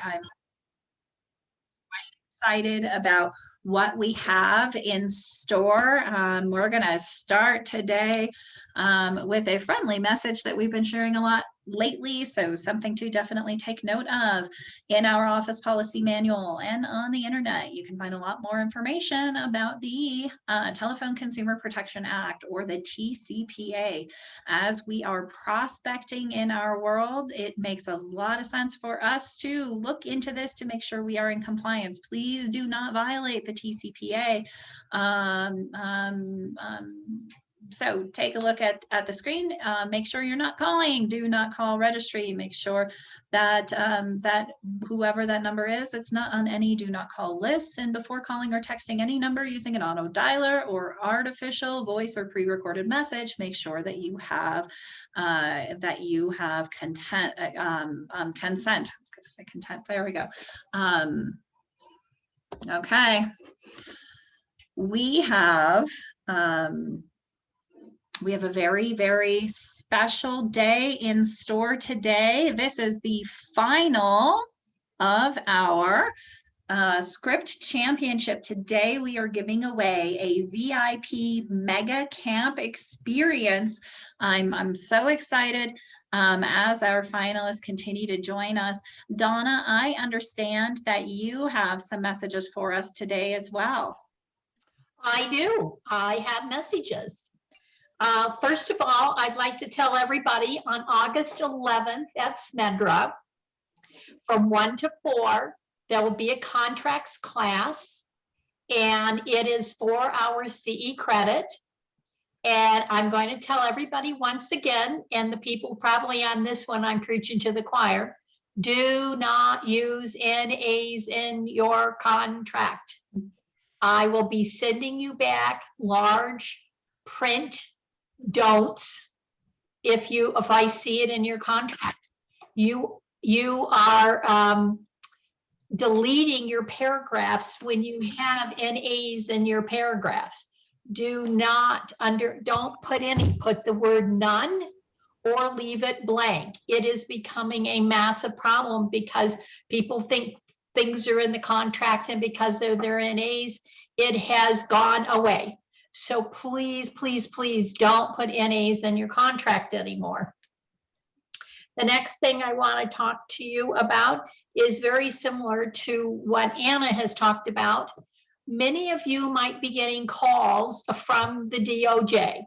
I'm excited about what we have in store. We're going to start today with a friendly message that we've been sharing a lot lately, so something to definitely take note of. In our office policy manual and on the internet, you can find a lot more information about the Telephone Consumer Protection Act, or the TCPA. As we are prospecting in our world, it makes a lot of sense for us to look into this to make sure we are in compliance. Please do not violate the TCPA. So take a look at the screen. Make sure you're not calling. Do not call registry. Make sure that that whoever that number is, it's not on any do not call lists. And before calling or texting any number using an auto dialer or artificial voice or pre-recorded message, make sure that you have consent. I was going to say content. There we go. Okay. We have a very, very special day in store today. This is the final of our script championship. Today we are giving away a VIP mega camp experience. I'm so excited as our finalists continue to join us. Donna, I understand that you have some messages for us today as well. I do. I have messages. First of all, I'd like to tell everybody on August 11th at Smedra, from 1 to 4, there will be a contracts class, and it is 4 hours CE credit. And I'm going to tell everybody once again, and the people probably on this one, I'm preaching to the choir, do not use NAs in your contract. I will be sending you back large print don'ts if I see it in your contract. You are deleting your paragraphs when you have NAs in your paragraphs. Don't put the word none or leave it blank. It is becoming a massive problem because people think things are in the contract, and because they're their NAs, it has gone away. So please, please, please don't put NAs in your contract anymore. The next thing I want to talk to you about is very similar to what Anna has talked about. Many of you might be getting calls from the DOJ.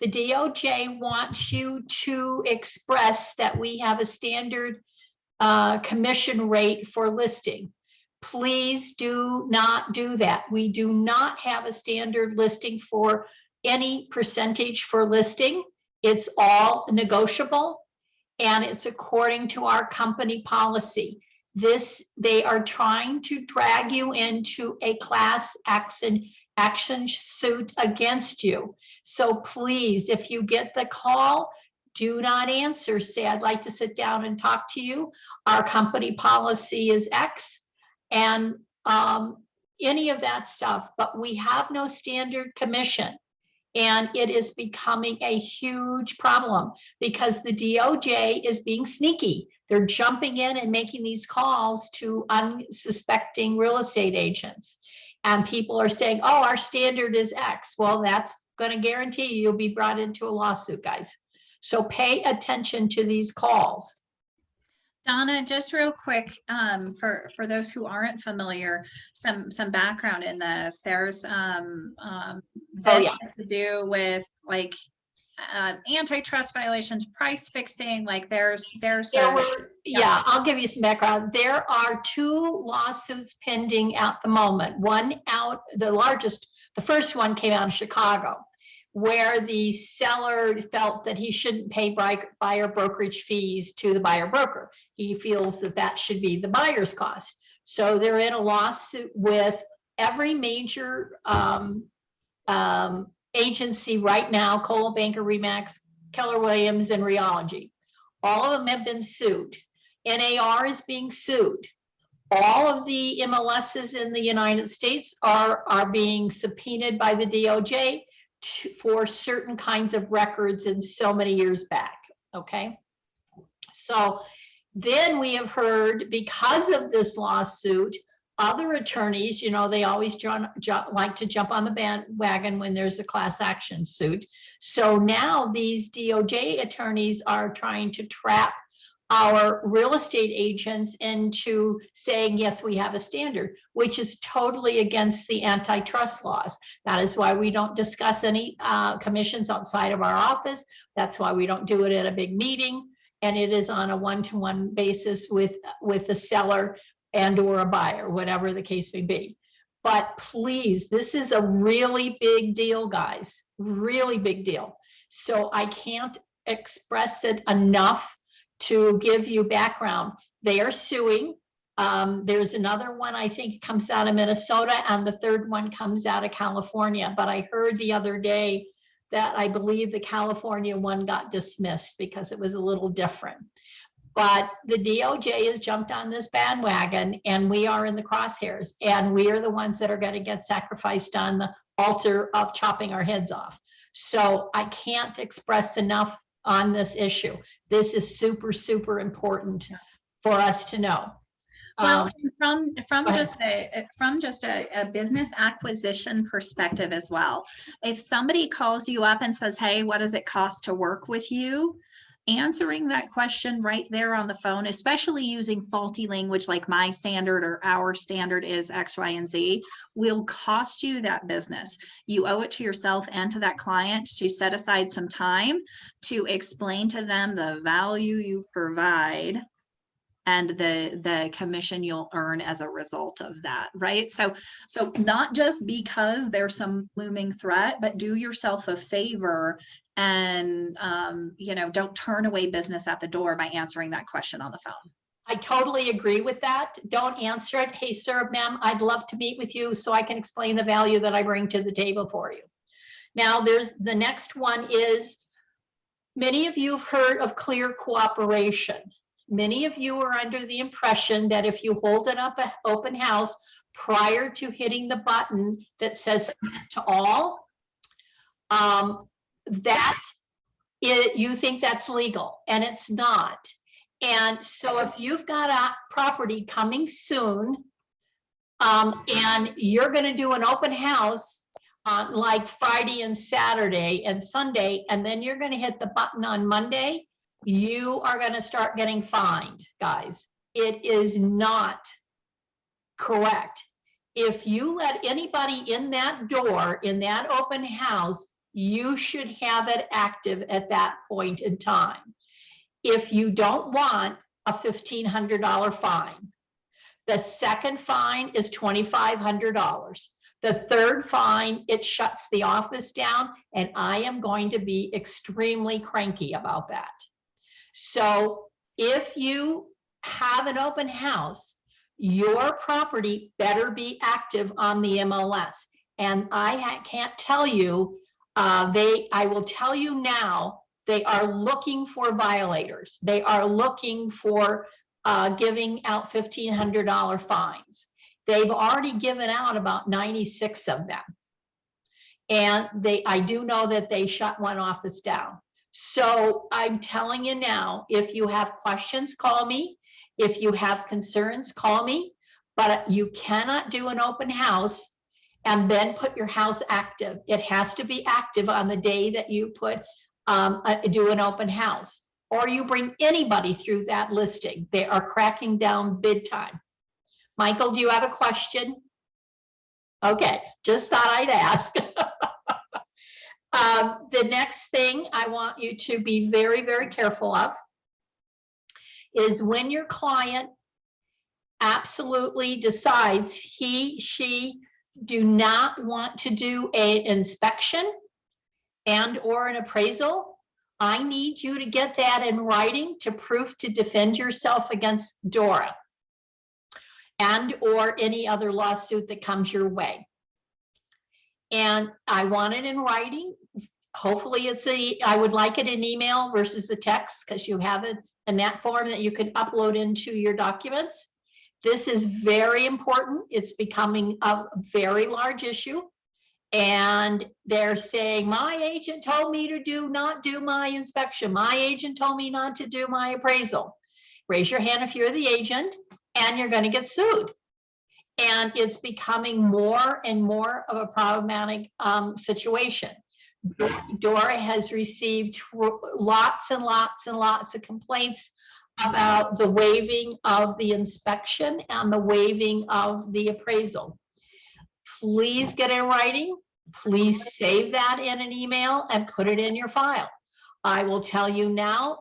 The DOJ wants you to express that we have a standard commission rate for listing. Please do not do that. We do not have a standard listing for any percentage for listing. It's all negotiable, and it's according to our company policy. They are trying to drag you into a class action suit against you. So please, if you get the call, do not answer. Say, I'd like to sit down and talk to you. Our company policy is X, and any of that stuff, but we have no standard commission. And it is becoming a huge problem because the DOJ is being sneaky. They're jumping in and making these calls to unsuspecting real estate agents. And people are saying, oh, our standard is X. Well, that's going to guarantee you'll be brought into a lawsuit, guys. So pay attention to these calls. Donna, just real quick, for those who aren't familiar, some background in this. There's this has to do with like antitrust violations, price fixing. Like I'll give you some background. There are 2 lawsuits pending at the moment. The first one came out of Chicago, where the seller felt that he shouldn't pay buyer brokerage fees to the buyer broker. He feels that should be the buyer's cost. So they're in a lawsuit with every major agency right now: Coldwell Banker, Remax, Keller Williams, and Reology. All of them have been sued. NAR is being sued. All of the MLSs in the United States are being subpoenaed by the DOJ for certain kinds of records in so many years back. Okay, so Then we have heard, because of this lawsuit, other attorneys, you know, they always like to jump on the bandwagon when there's a class action suit. So now these DOJ attorneys are trying to trap our real estate agents into saying, yes, we have a standard, which is totally against the antitrust laws. That is why we don't discuss any commissions outside of our office. That's why we don't do it at a big meeting. And it is on a one-to-one basis with the seller and or a buyer, whatever the case may be. But please, this is a really big deal, guys, really big deal. So I can't express it enough to give you background. They are suing. There's another one, I think, comes out of Minnesota, and the third one comes out of California. But I heard the other day that I believe the California one got dismissed because it was a little different. But the DOJ has jumped on this bandwagon, and we are in the crosshairs, and we are the ones that are going to get sacrificed on the altar of chopping our heads off. So I can't express enough on this issue. This is super, super important for us to know. Well, from just a business acquisition perspective as well, if somebody calls you up and says, hey, what does it cost to work with you? Answering that question right there on the phone, especially using faulty language like my standard or our standard is X, Y, and Z, will cost you that business. You owe it to yourself and to that client to set aside some time to explain to them the value you provide and the commission you'll earn as a result of that, right? So not just because there's some looming threat, but do yourself a favor and you know, don't turn away business at the door by answering that question on the phone. I totally agree with that. Don't answer it. Hey, sir, ma'am, I'd love to meet with you so I can explain the value that I bring to the table for you. Now, there's the next one is, many of you have heard of clear cooperation. Many of you are under the impression that if you hold an open house prior to hitting the button that says to all, you think that's legal, and it's not. And so if you've got a property coming soon, and you're going to do an open house on like Friday and Saturday and Sunday, and then you're going to hit the button on Monday, you are going to start getting fined, guys. It is not correct. If you let anybody in that door, in that open house, you should have it active at that point in time. If you don't want a $1,500 fine, the second fine is $2,500. The third fine, it shuts the office down, and I am going to be extremely cranky about that. So if you have an open house, your property better be active on the MLS. And I can't tell you, I will tell you now, they are looking for violators. They are looking for giving out $1,500 fines. They've already given out about 96 of them. And I do know that they shut one office down. So I'm telling you now, if you have questions, call me. If you have concerns, call me. But you cannot do an open house and then put your house active. It has to be active on the day that you do an open house, or you bring anybody through that listing. They are cracking down big time. Michael, do you have a question? Okay, just thought I'd ask. The next thing I want you to be very, very careful of is when your client absolutely decides she do not want to do an inspection and or an appraisal, I need you to get that in writing to proof to defend yourself against Dora and or any other lawsuit that comes your way. And I want it in writing. Hopefully I would like it in email versus the text, because you have it in that form that you can upload into your documents. This is very important. It's becoming a very large issue. And they're saying, my agent told me to not do my inspection. My agent told me not to do my appraisal. raise your hand if you're the agent, and you're going to get sued. And it's becoming more and more of a problematic situation. Dora has received lots and lots and lots of complaints about the waiving of the inspection and the waiving of the appraisal. Please get in writing. Please save that in an email and put it in your file. I will tell you now,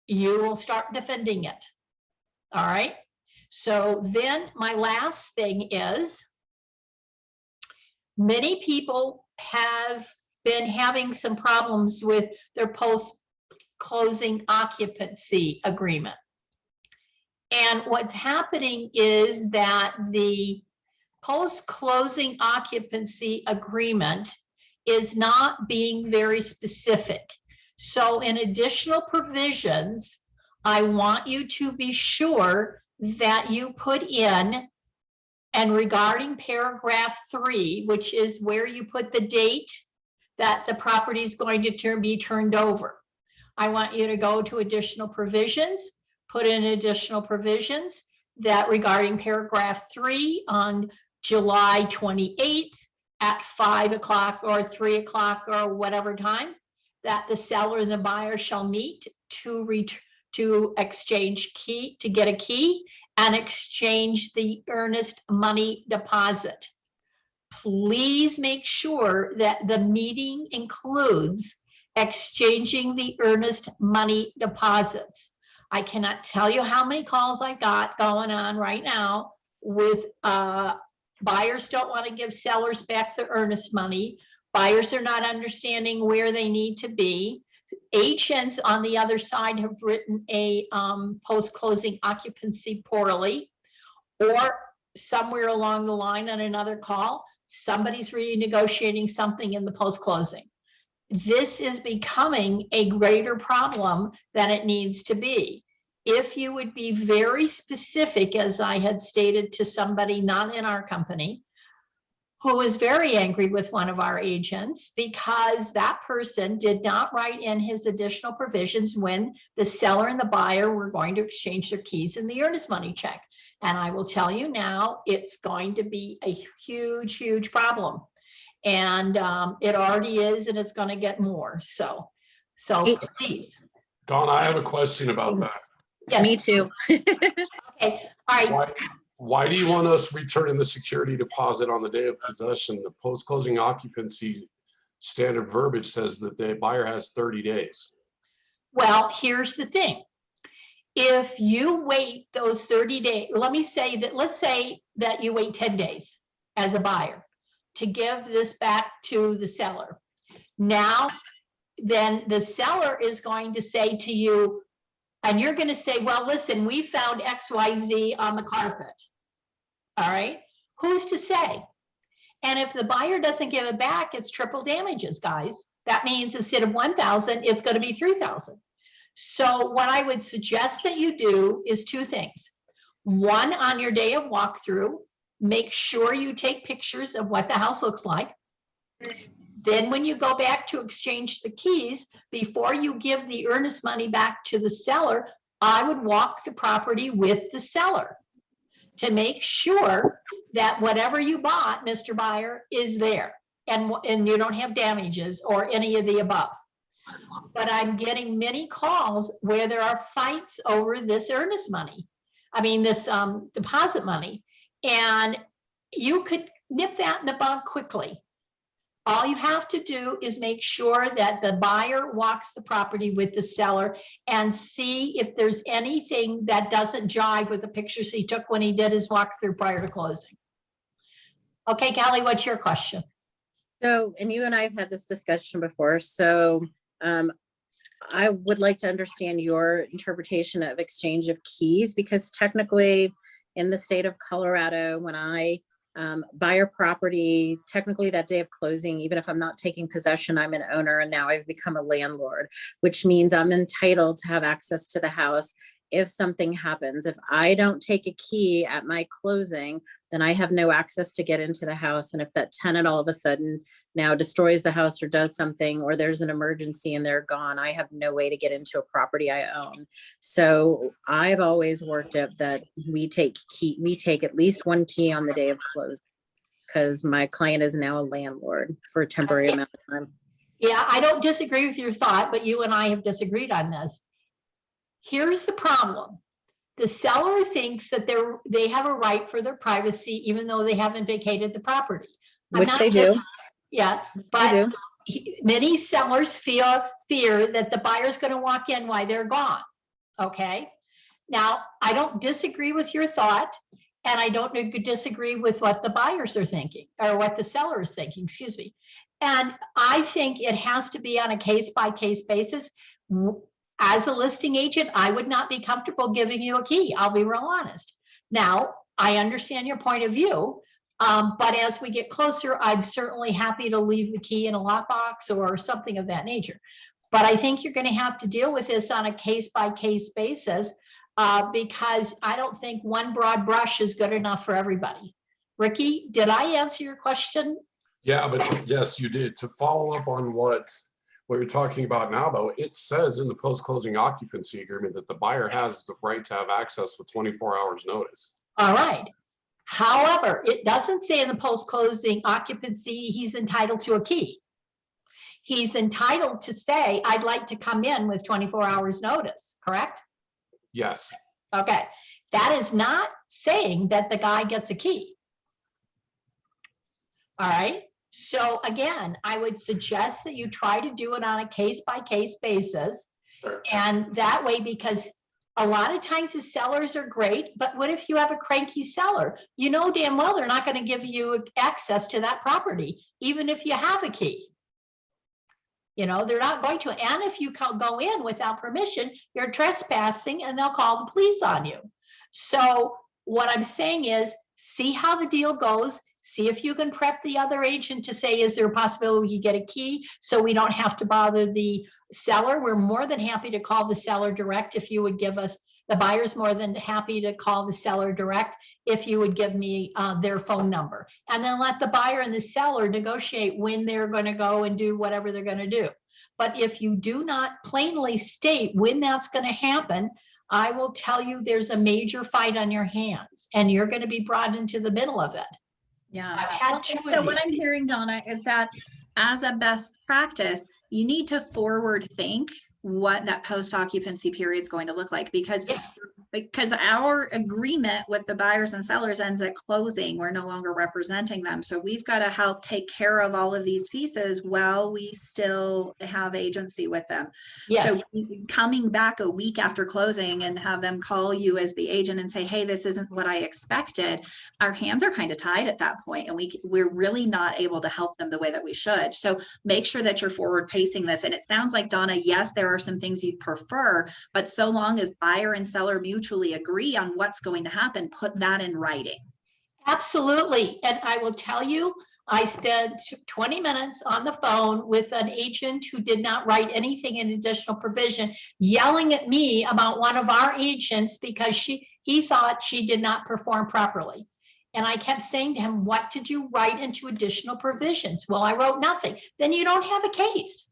you will start defending it. All right. So then my last thing is, many people have been having some problems with their post-closing occupancy agreement. And what's happening is that the post-closing occupancy agreement is not being very specific. So in additional provisions, I want you to be sure that you put in, and regarding paragraph 3, which is where you put the date that the property is going to be turned over, I want you to go to additional provisions, put in additional provisions that regarding paragraph 3 on July 28th at 5 o'clock or 3 o'clock or whatever time, that the seller and the buyer shall meet to exchange key, to get a key and exchange the earnest money deposit. Please make sure that the meeting includes exchanging the earnest money deposits. I cannot tell you how many calls I got going on right now with buyers don't want to give sellers back the earnest money. Buyers are not understanding where they need to be. Agents on the other side have written a post-closing occupancy poorly, or somewhere along the line on another call, somebody's renegotiating something in the post-closing. This is becoming a greater problem than it needs to be. If you would be very specific, as I had stated to somebody not in our company, who was very angry with one of our agents because that person did not write in his additional provisions when the seller and the buyer were going to exchange their keys in the earnest money check. And I will tell you now, it's going to be a huge, huge problem. And it already is, and it's going to get more. So please. Donna, I have a question about that. Yes. Me too. Okay, all right. Why do you want us returning the security deposit on the day of possession? The post-closing occupancy standard verbiage says that the buyer has 30 days. Well, here's the thing. If you wait those 30 days, let's say that you wait 10 days as a buyer to give this back to the seller. Now, then the seller is going to say to you, and you're going to say, well, listen, we found XYZ on the carpet. All right. Who's to say? And if the buyer doesn't give it back, it's triple damages, guys. That means instead of 1,000, it's going to be 3,000. So what I would suggest that you do is 2 things. One, on your day of walkthrough, make sure you take pictures of what the house looks like. Then when you go back to exchange the keys, before you give the earnest money back to the seller, I would walk the property with the seller to make sure that whatever you bought, Mr. Buyer, is there and you don't have damages or any of the above. But I'm getting many calls where there are fights over this earnest money. I mean, this deposit money, and you could nip that in the bud quickly. All you have to do is make sure that the buyer walks the property with the seller and see if there's anything that doesn't jive with the pictures he took when he did his walkthrough prior to closing. Okay, Callie, what's your question? So, and you and I have had this discussion before. So I would like to understand your interpretation of exchange of keys, because technically in the state of Colorado, when I buy a property, technically that day of closing, even if I'm not taking possession, I'm an owner, and now I've become a landlord, which means I'm entitled to have access to the house if something happens. If I don't take a key at my closing, then I have no access to get into the house. And if that tenant all of a sudden now destroys the house or does something, or there's an emergency and they're gone, I have no way to get into a property I own. So I've always worked at that we take at least one key on the day of close, because my client is now a landlord for a temporary amount of time. Yeah, I don't disagree with your thought, but you and I have disagreed on this. Here's the problem. The seller thinks that they have a right for their privacy, even though they haven't vacated the property. Which they do. Yeah, but many sellers fear that the buyer's going to walk in while they're gone. Okay. Now, I don't disagree with your thought, and I don't disagree with what the buyers are thinking, or what the seller is thinking, excuse me. And I think it has to be on a case-by-case basis. As a listing agent, I would not be comfortable giving you a key. I'll be real honest. Now, I understand your point of view, but as we get closer, I'm certainly happy to leave the key in a lockbox or something of that nature. But I think you're going to have to deal with this on a case-by-case basis, because I don't think one broad brush is good enough for everybody. Ricky, did I answer your question? Yeah, but yes, you did. To follow up on what you're talking about now, though, it says in the post-closing occupancy agreement that the buyer has the right to have access with 24 hours notice. All right. However, it doesn't say in the post-closing occupancy he's entitled to a key. He's entitled to say, I'd like to come in with 24 hours notice, correct? Yes. Okay. That is not saying that the guy gets a key. All right. So again, I would suggest that you try to do it on a case-by-case basis. Sure. And that way, because a lot of times the sellers are great, but what if you have a cranky seller? You know damn well they're not going to give you access to that property, even if you have a key. You know, they're not going to. And if you go in without permission, you're trespassing and they'll call the police on you. So what I'm saying is, see how the deal goes. See if you can prep the other agent to say, is there a possibility we get a key so we don't have to bother the seller? We're more than happy to call the seller direct if you would give us, the buyer's more than happy to call the seller direct if you would give me their phone number. And then let the buyer and the seller negotiate when they're going to go and do whatever they're going to do. But if you do not plainly state when that's going to happen, I will tell you there's a major fight on your hands and you're going to be brought into the middle of it. Yeah. I've had two So of what these. I'm hearing, Donna, is that as a best practice, you need to forward think what that post occupancy period is going to look like, because our agreement with the buyers and sellers ends at closing. We're no longer representing them. So we've got to help take care of all of these pieces while we still have agency with them. Yes. So coming back a week after closing and have them call you as the agent and say, hey, this isn't what I expected, our hands are kind of tied at that point, and we're really not able to help them the way that we should. So make sure that you're forward pacing this. And it sounds like, Donna, yes, there are some things you'd prefer, but so long as buyer and seller mutually agree on what's going to happen, put that in writing. Absolutely. And I will tell you, I spent 20 minutes on the phone with an agent who did not write anything in additional provision, yelling at me about one of our agents because he thought she did not perform properly. And I kept saying to him, what did you write into additional provisions? Well, I wrote nothing. Then you don't have a case.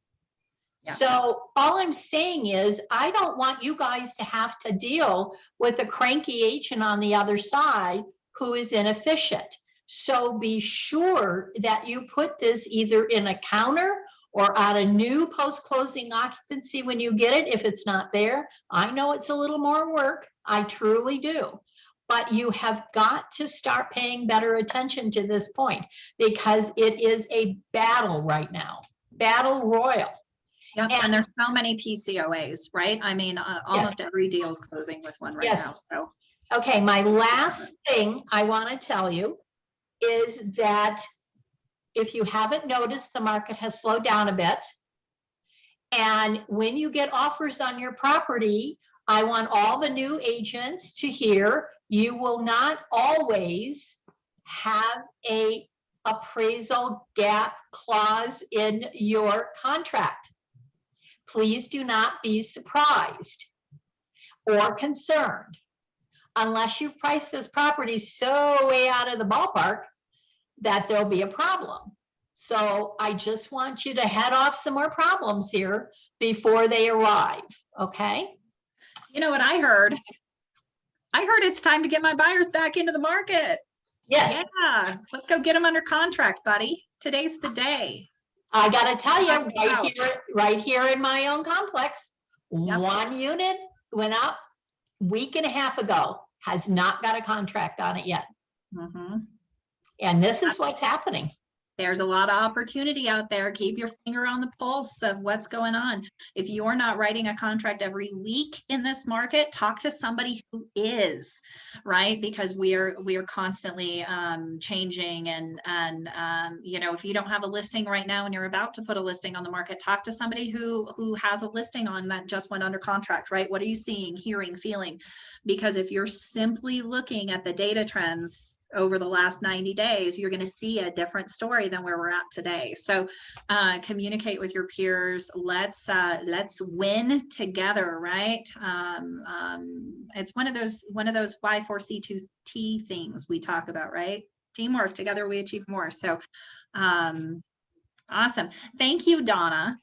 Yeah. So all I'm saying is, I don't want you guys to have to deal with a cranky agent on the other side who is inefficient. So be sure that you put this either in a counter or on a new post-closing occupancy when you get it, if it's not there. I know it's a little more work. I truly do. But you have got to start paying better attention to this point, because it is a battle right now, battle royal. Yep. And there's so many PCOAs, right? I mean, almost every deal is closing with one right now. So, okay, my last thing I want to tell you is that if you haven't noticed, the market has slowed down a bit. And when you get offers on your property, I want all the new agents to hear, you will not always have a appraisal gap clause in your contract. Please do not be surprised. or concerned, unless you've priced this property so way out of the ballpark that there'll be a problem. So I just want you to head off some more problems here before they arrive, okay? You know what I heard? I heard it's time to get my buyers back into the market. Yes, Yeah, let's go get them under contract, buddy. Today's the day. I gotta tell you, Wow. right here in my own complex, Yep. one unit went up week and a half ago, has not got a contract on it yet. Mhm. And this is what's happening. There's a lot of opportunity out there. Keep your finger on the pulse of what's going on. If you're not writing a contract every week in this market, talk to somebody who is, right? Because we are constantly changing, and you know, if you don't have a listing right now and you're about to put a listing on the market, talk to somebody who has a listing on that just went under contract, right? What are you seeing, hearing, feeling? Because if you're simply looking at the data trends over the last 90 days, you're going to see a different story than where we're at today. So communicate with your peers. Let's win together, right? It's one of those Y4C2T things we talk about, right? Teamwork, together we achieve more. So awesome. Thank you, Donna.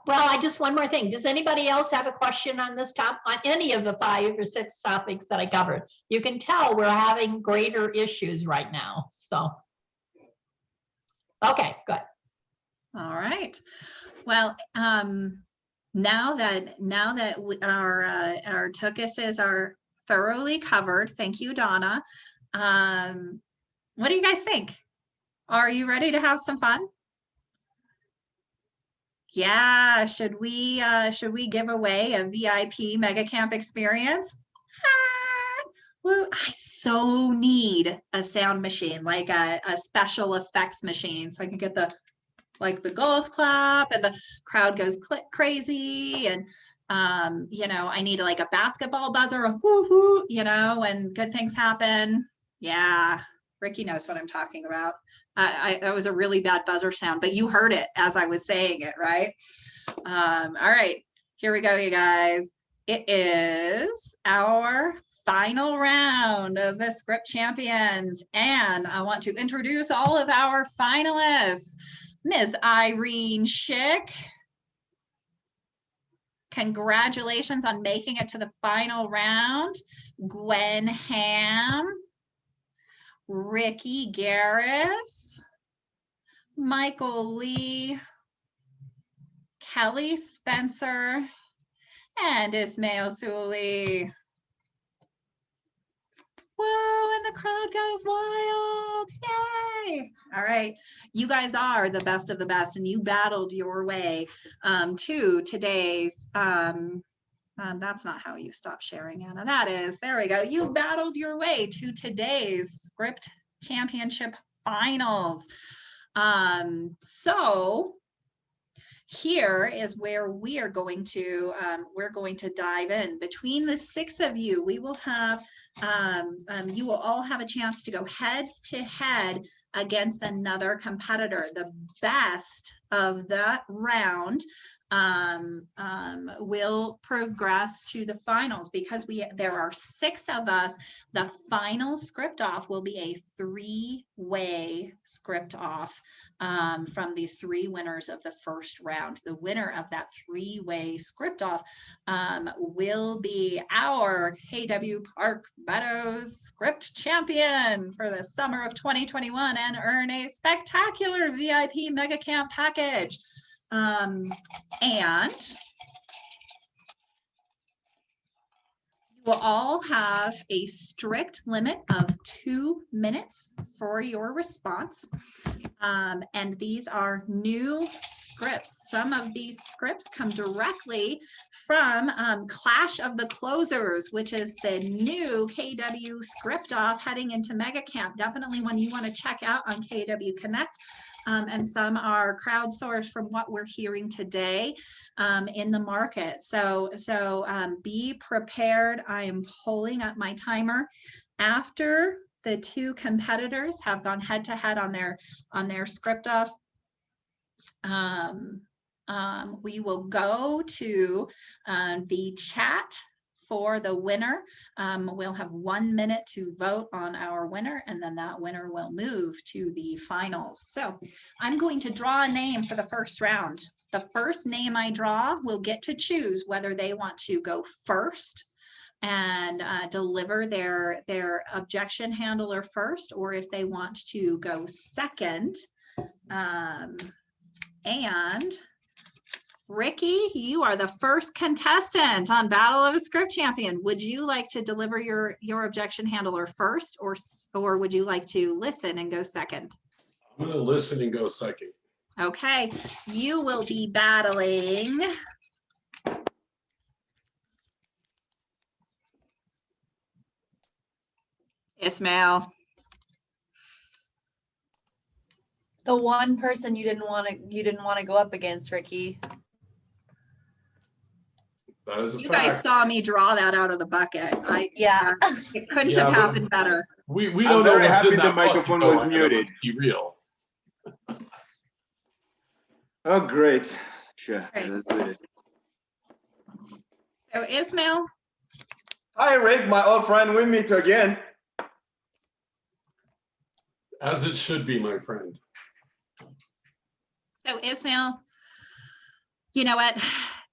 Well, I just, one more thing. Does anybody else have a question on this top, on any of the 5 or 6 topics that I covered? You can tell we're having greater issues right now, so. Okay, good. All right. Well, now that our TOCUSes are thoroughly covered, thank you, Donna. What do you guys think? Are you ready to have some fun? Yeah, should we give away a VIP mega camp experience? Well, I so need a sound machine, like a special effects machine, so I can get the golf clap and the crowd goes crazy, and you know, I need like a basketball buzzer, a whoo hoo, you know, and good things happen. Yeah, Ricky knows what I'm talking about. That was a really bad buzzer sound, but you heard it as I was saying it, right? All right, here we go, you guys. It is our final round of the Script Champions, and I want to introduce all of our finalists. Ms. Irene Schick, congratulations on making it to the final round. Gwen Ham, Ricky Garris, Michael Lee, Kelly Spencer, and Ismail Suley. Whoa, and the crowd goes wild. Yay. All right. You guys are the best of the best, and you battled your way to today's, that's not how you stop sharing, Anna. That is, there we go. You battled your way to today's Script Championship Finals. So here is where we are going to dive in. Between the 6 of you, we will have you will all have a chance to go head to head against another competitor. The best of that round will progress to the finals. Because there are 6 of us, the final script off will be a 3-way script off from the 3 winners of the first round. The winner of that 3-way script off will be our KW Park Meadows script champion for the summer of 2021 and earn a spectacular VIP mega camp package. And you will all have a strict limit of 2 minutes for your response. And these are new scripts. Some of these scripts come directly from Clash of the Closers, which is the new KW script off heading into Mega Camp. Definitely one you want to check out on KW Connect. And some are crowdsourced from what we're hearing today in the market. So be prepared. I am pulling up my timer. After the 2 competitors have gone head to head on their script off, we will go to the chat for the winner. We'll have 1 minute to vote on our winner, and then that winner will move to the finals. So I'm going to draw a name for the first round. The first name I draw will get to choose whether they want to go first and deliver their objection handler first, or if they want to go second. And Ricky, you are the first contestant on Battle of a Script Champion. Would you like to deliver your objection handler first, or would you like to listen and go second? I'm going to listen and go second. Okay, you will be battling Ismail. The one person you didn't want to go up against, Ricky. That is a You fact. guys saw me draw that out of the bucket. Yeah. It couldn't Yeah, have but- happened better. We I'm don't know very what's happy in the that bucket, microphone though, was Adam, muted. let's be real. Oh, great. Sure, Great. let's do it. So Ismail, Hi, Rick, my old friend. We meet again. As it should be, my friend. so Ismail, you know what?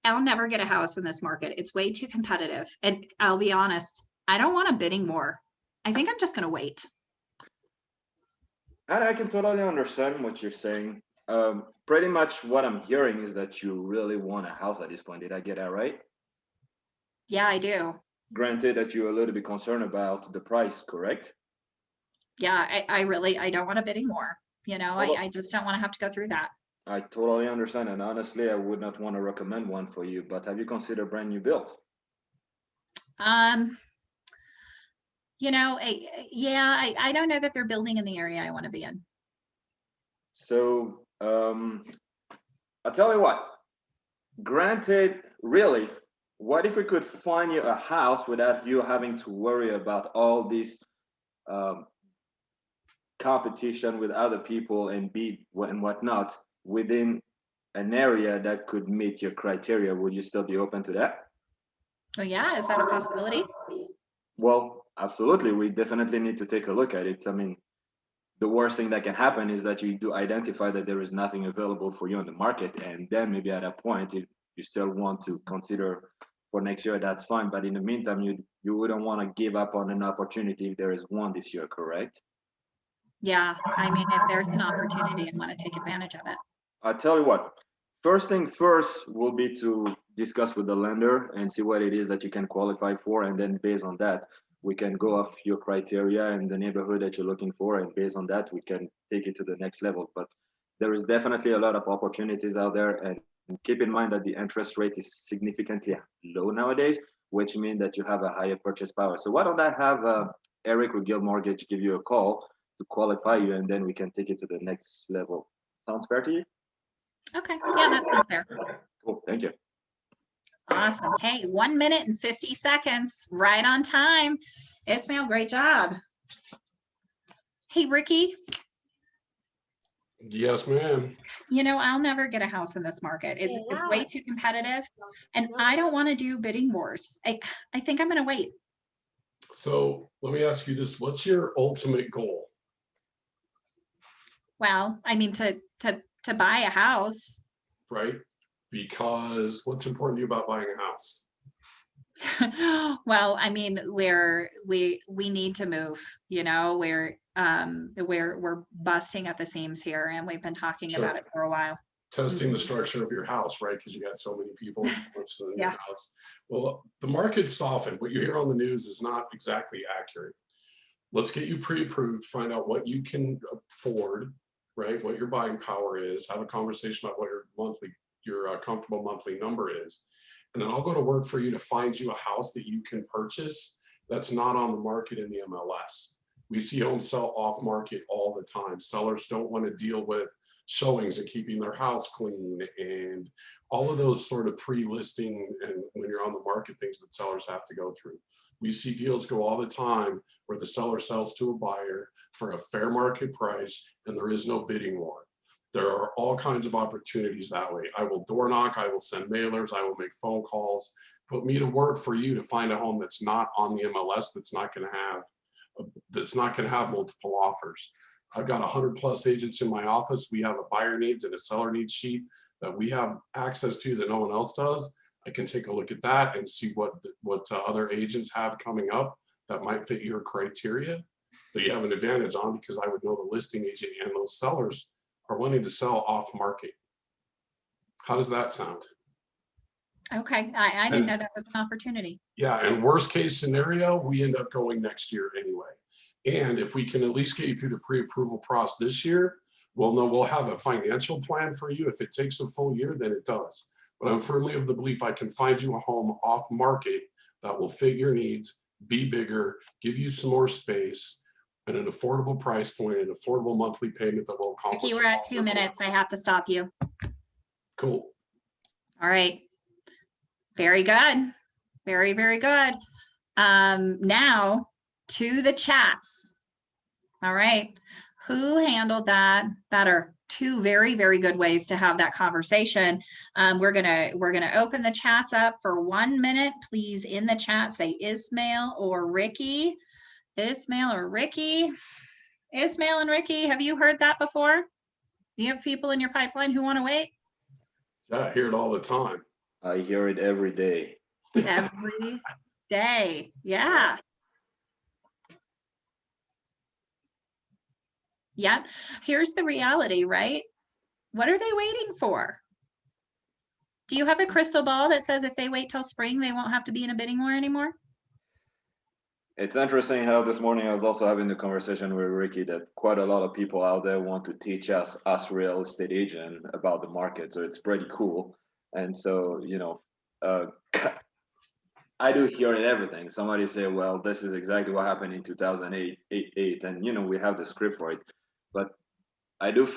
I'll never get a house in this market. It's way too competitive. And I'll be honest, I don't want a bidding war. I think I'm just going to wait. And I can totally understand what you're saying. Pretty much what I'm hearing is that you really want a house at this point. Did I get that right? Yeah, I do. Granted that you're a little bit concerned about the price, correct? Yeah, I don't want a bidding war. You know, Well, I just don't want to have to go through that. I totally understand. And honestly, I would not want to recommend one for you, but have you considered brand new build? You know, I don't know that they're building in the area I want to be in. So, I'll tell you what, granted, really, what if we could find you a house without you having to worry about all this competition with other people and bid and whatnot within an area that could meet your criteria? Would you still be open to that? Oh yeah, is that a possibility? Well, absolutely. We definitely need to take a look at it. I mean, the worst thing that can happen is that you do identify that there is nothing available for you on the market. And then maybe at that point, if you still want to consider for next year, that's fine. But in the meantime, you wouldn't want to give up on an opportunity if there is one this year, correct? Yeah, I mean, if there's an opportunity, I want to take advantage of it. I'll tell you what, first thing first will be to discuss with the lender and see what it is that you can qualify for. And then based on that, we can go off your criteria and the neighborhood that you're looking for. And based on that, we can take it to the next level. But there is definitely a lot of opportunities out there. And keep in mind that the interest rate is significantly low nowadays, which means that you have a higher purchase power. So why don't I have Eric with Guild Mortgage give you a call to qualify you, and then we can take it to the next level. Sounds fair to you? Okay, yeah, that sounds fair. Cool, thank you. Awesome. Hey, 1 minute and 50 seconds, right on time. Ismail, great job. Hey, Ricky, Yes, ma'am. you know, I'll never get a house in this market. It's way too competitive, and I don't want to do bidding wars. I think I'm going to wait. So let me ask you this. What's your ultimate goal? Well, I mean, to buy a house. Right? Because what's important to you about buying a house? Well, I mean, we need to move, you know, we're busting at the seams here, and we've been talking Sure. about it for a while. Testing the structure of your house, right? Because you got so many people in your Yeah. house. Well, the market's softened. What you hear on the news is not exactly accurate. Let's get you pre-approved, find out what you can afford, right? What your buying power is, have a conversation about what your comfortable monthly number is. And then I'll go to work for you to find you a house that you can purchase that's not on the market in the MLS. We see homes sell off market all the time. Sellers don't want to deal with showings and keeping their house clean and all of those sort of pre-listing and when you're on the market things that sellers have to go through. We see deals go all the time where the seller sells to a buyer for a fair market price and there is no bidding war. There are all kinds of opportunities that way. I will door knock, I will send mailers, I will make phone calls. put me to work for you to find a home that's not on the MLS, that's not going to have multiple offers. I've got 100+ agents in my office. We have a buyer needs and a seller needs sheet that we have access to that no one else does. I can take a look at that and see what other agents have coming up that might fit your criteria that you have an advantage on, because I would know the listing agent and those sellers are wanting to sell off market. How does that sound? Okay, I didn't know that was an opportunity. Yeah, and worst case scenario, we end up going next year anyway. And if we can at least get you through the pre-approval process this year, we'll know we'll have a financial plan for you. If it takes a full year, then it does. But I'm firmly of the belief I can find you a home off market that will fit your needs, be bigger, give you some more space, and an affordable price point, an affordable monthly payment that will accomplish. Ricky, we're at 2 minutes. I have to stop you. Cool. All right. Very good. Very, very good. Now to the chats. All right. Who handled that better? Two very, very good ways to have that conversation. We're gonna open the chats up for 1 minute. Please, in the chat, say Ismail or Ricky. Ismail or Ricky. Ismail and Ricky, have you heard that before? Do you have people in your pipeline who want to wait? Yeah, I hear it all the time. I hear it every day. Every day. Yeah. Yep. Here's the reality, right? What are they waiting for? Do you have a crystal ball that says if they wait till spring, they won't have to be in a bidding war anymore? It's interesting how this morning I was also having the conversation with Ricky that quite a lot of people out there want to teach us real estate agent about the market. So it's pretty cool. And so, you know, I do hear it everything. Somebody say, well, this is exactly what happened in 2008, and you know, we have the script for it. But I do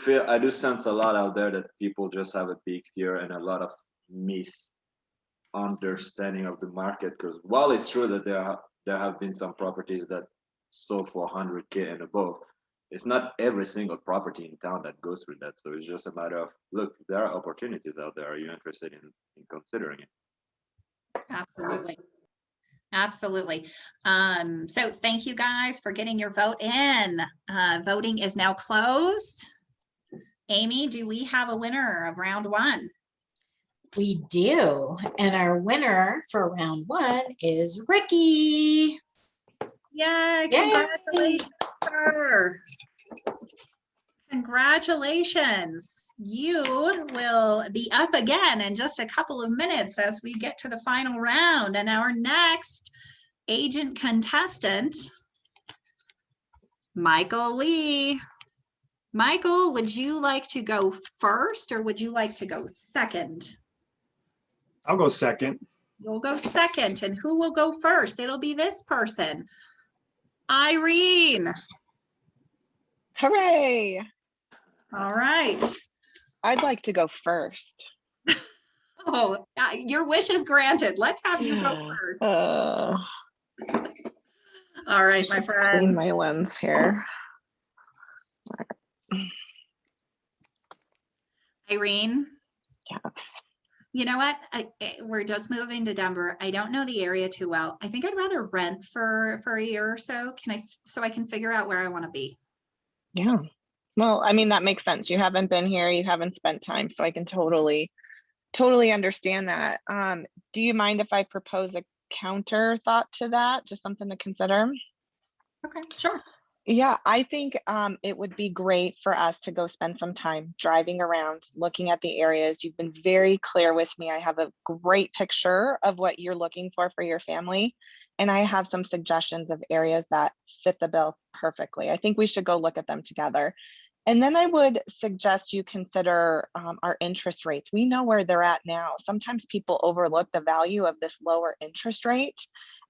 sense a lot out there that people just have a big fear and a lot of misunderstanding of the market. Because while it's true that there have been some properties that sold for 100K and above, it's not every single property in town that goes through that. So it's just a matter of, look, there are opportunities out there. Are you interested in considering it? Absolutely. Absolutely. So thank you guys for getting your vote in. Voting is now closed. Amy, do we have a winner of round 1? We do. And our winner for round 1 is Ricky. Yay, congratulations, sir. Congratulations. You will be up again in just a couple of minutes as we get to the final round. And our next agent contestant, Michael Lee. Michael, would you like to go first or would you like to go second? I'll go second. You'll go second. And who will go first? It'll be this person. Irene. Hooray! All right. I'd like to go first. Oh, your wish is granted. Let's have you go first. Uh, All right, my clean friend. my lens here. Irene, Yes. you know what? We're just moving to Denver. I don't know the area too well. I think I'd rather rent for a year or so. So I can figure out where I want to be. Yeah. Well, I mean, that makes sense. You haven't been here, you haven't spent time, so I can totally understand that. Do you mind if I propose a counter thought to that? Just something to consider? Okay, sure. Yeah, I think it would be great for us to go spend some time driving around, looking at the areas. You've been very clear with me. I have a great picture of what you're looking for your family. And I have some suggestions of areas that fit the bill perfectly. I think we should go look at them together. And then I would suggest you consider our interest rates. We know where they're at now. Sometimes people overlook the value of this lower interest rate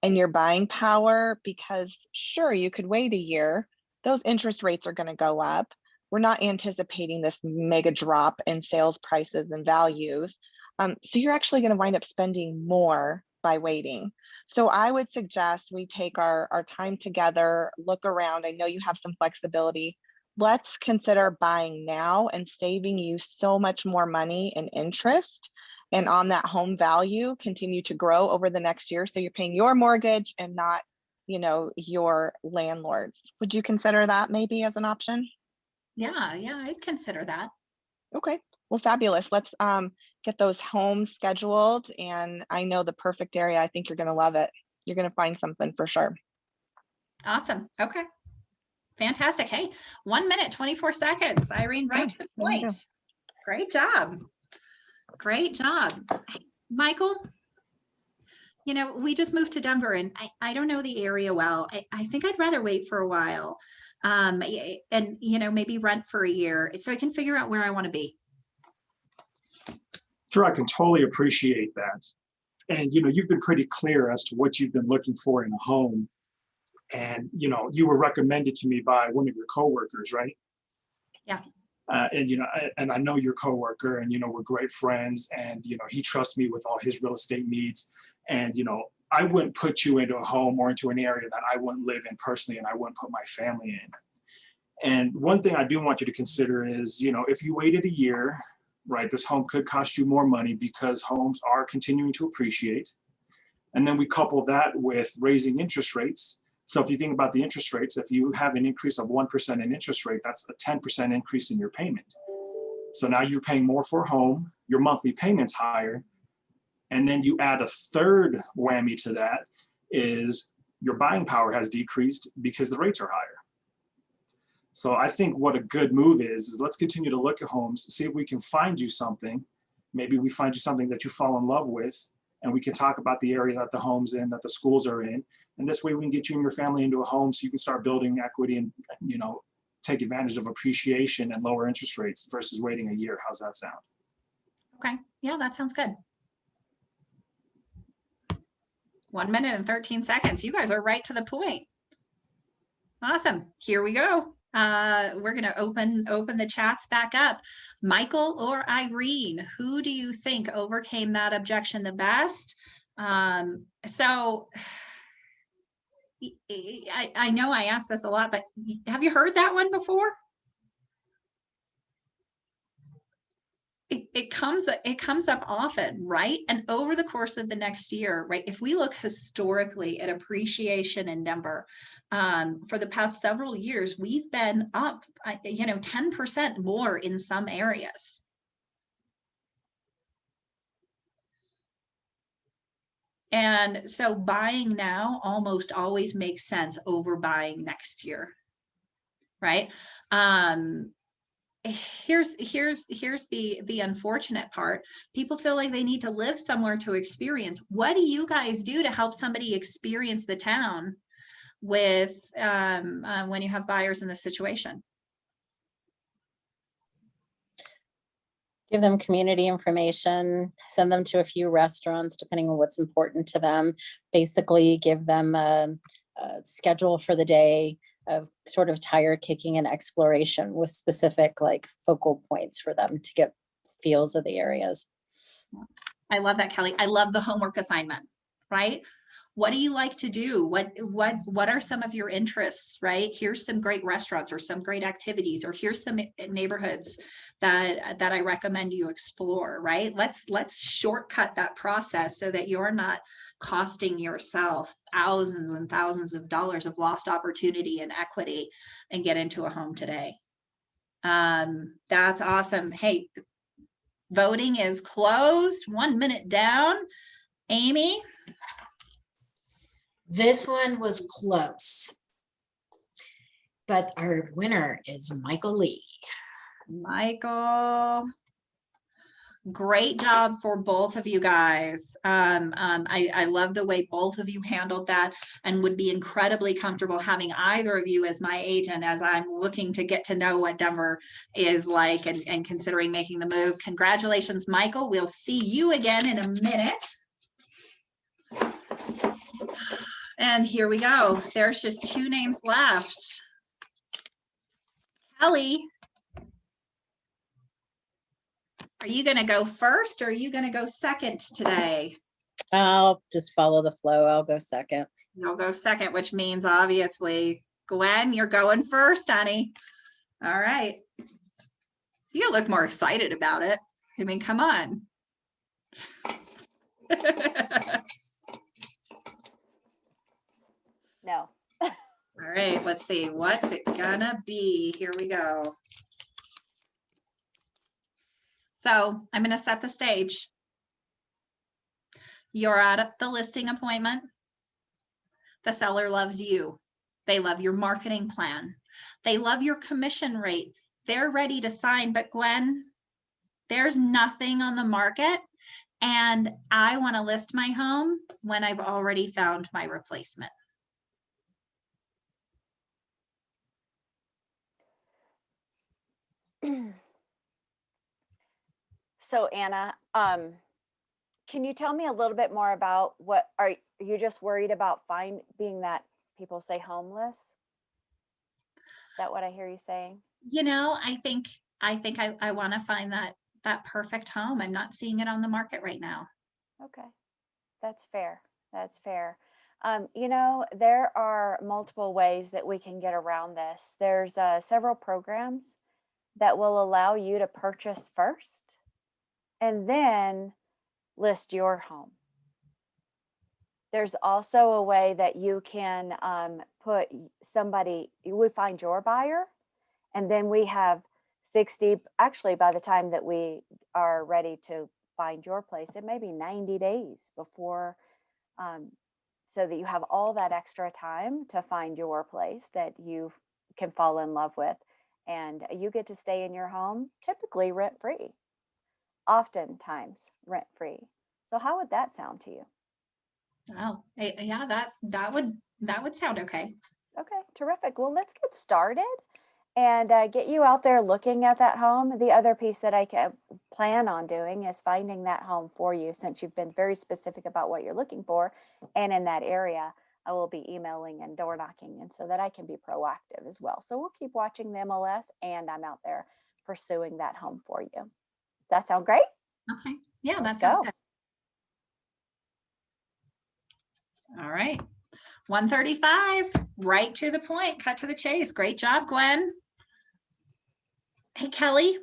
and your buying power because sure, you could wait a year. Those interest rates are going to go up. We're not anticipating this mega drop in sales prices and values. So you're actually going to wind up spending more by waiting. So I would suggest we take our time together, look around. I know you have some flexibility. Let's consider buying now and saving you so much more money in interest and on that home value continue to grow over the next year. So you're paying your mortgage and not, you know, your landlord's. Would you consider that maybe as an option? Yeah, I'd consider that. Okay, well, fabulous. Let's get those homes scheduled. And I know the perfect area. I think you're going to love it. You're going to find something for sure. Awesome. Okay. Fantastic. Hey, 1 minute, 24 seconds. Irene, right to the there you go. point. Great job. Great job. Hey, Michael, you know, we just moved to Denver and I don't know the area well. I think I'd rather wait for a while and, you know, maybe rent for a year so I can figure out where I want to be. Sure, I can totally appreciate that. And, you know, you've been pretty clear as to what you've been looking for in a home. And, you know, you were recommended to me by one of your coworkers, right? Yeah. And, you know, and I know your coworker and, you know, we're great friends and, you know, he trusts me with all his real estate needs. And, you know, I wouldn't put you into a home or into an area that I wouldn't live in personally and I wouldn't put my family in. And one thing I do want you to consider is, you know, if you waited a year, right, this home could cost you more money because homes are continuing to appreciate. And then we couple that with raising interest rates. So if you think about the interest rates, if you have an increase of 1% in interest rate, that's a 10% increase in your payment. So now you're paying more for a home, your monthly payment's higher. And then you add a third whammy to that is your buying power has decreased because the rates are higher. So I think what a good move is let's continue to look at homes, see if we can find you something. Maybe we find you something that you fall in love with, and we can talk about the area that the home's in, that the schools are in. And this way we can get you and your family into a home so you can start building equity and, you know, take advantage of appreciation and lower interest rates versus waiting a year. How's that sound? Okay. Yeah, that sounds good. 1 minute and 13 seconds. You guys are right to the point. Awesome. Here we go. We're going to open the chats back up. Michael or Irene, who do you think overcame that objection the best? So I know I asked this a lot, but have you heard that one before? It comes up often, right? And over the course of the next year, right? If we look historically at appreciation in Denver, for the past several years, we've been up, 10% more in some areas. And so buying now almost always makes sense over buying next year, right? Here's the unfortunate part. People feel like they need to live somewhere to experience. What do you guys do to help somebody experience the town with when you have buyers in this situation? Give them community information, send them to a few restaurants, depending on what's important to them. Basically give them a schedule for the day of sort of tire kicking and exploration with specific like focal points for them to get feels of the areas. I love that, Kelly. I love the homework assignment, right? What do you like to do? What are some of your interests, right? Here's some great restaurants or some great activities, or here's some neighborhoods that I recommend you explore, right? Let's shortcut that process so that you're not costing yourself thousands and thousands of dollars of lost opportunity and equity and get into a home today. That's awesome. Hey, voting is closed. 1 minute down. Amy? This one was close, but our winner is Michael Lee. Michael, great job for both of you guys. I love the way both of you handled that and would be incredibly comfortable having either of you as my agent as I'm looking to get to know what Denver is like and considering making the move. Congratulations, Michael. We'll see you again in a minute. And here we go. There's just 2 names left. Kelly, are you going to go first or are you going to go second today? I'll just follow the flow. I'll go second. You'll go second, which means obviously, Gwen, you're going first, honey. All right. You look more excited about it. I mean, come on. No. All right, let's see. What's it gonna be? Here we go. So I'm gonna set the stage. You're at the listing appointment. The seller loves you. They love your marketing plan. They love your commission rate. They're ready to sign, but Gwen, there's nothing on the market. And I want to list my home when I've already found my replacement. So Anna, can you tell me a little bit more about what are you just worried about being that people say homeless? Is that what I hear you saying? You know, I think I want to find that perfect home. I'm not seeing it on the market right now. Okay, that's fair. That's fair. You know, there are multiple ways that we can get around this. There's several programs that will allow you to purchase first and then list your home. There's also a way that you can put somebody, we find your buyer, and then we have 60, actually by the time that we are ready to find your place, it may be 90 days before, so that you have all that extra time to find your place that you can fall in love with. And you get to stay in your home, typically rent-free, oftentimes rent-free. So how would that sound to you? Oh, yeah, that would sound okay. Okay, terrific. Well, let's get started and get you out there looking at that home. The other piece that I can plan on doing is finding that home for you, since you've been very specific about what you're looking for. And in that area, I will be emailing and door knocking, and so that I can be proactive as well. So we'll keep watching the MLS, and I'm out there pursuing that home for you. Does that sound great? Okay. Yeah, that Let's sounds go. good. All right. 135, right to the point, cut to the chase. Great job, Gwen. Hey, Kelly,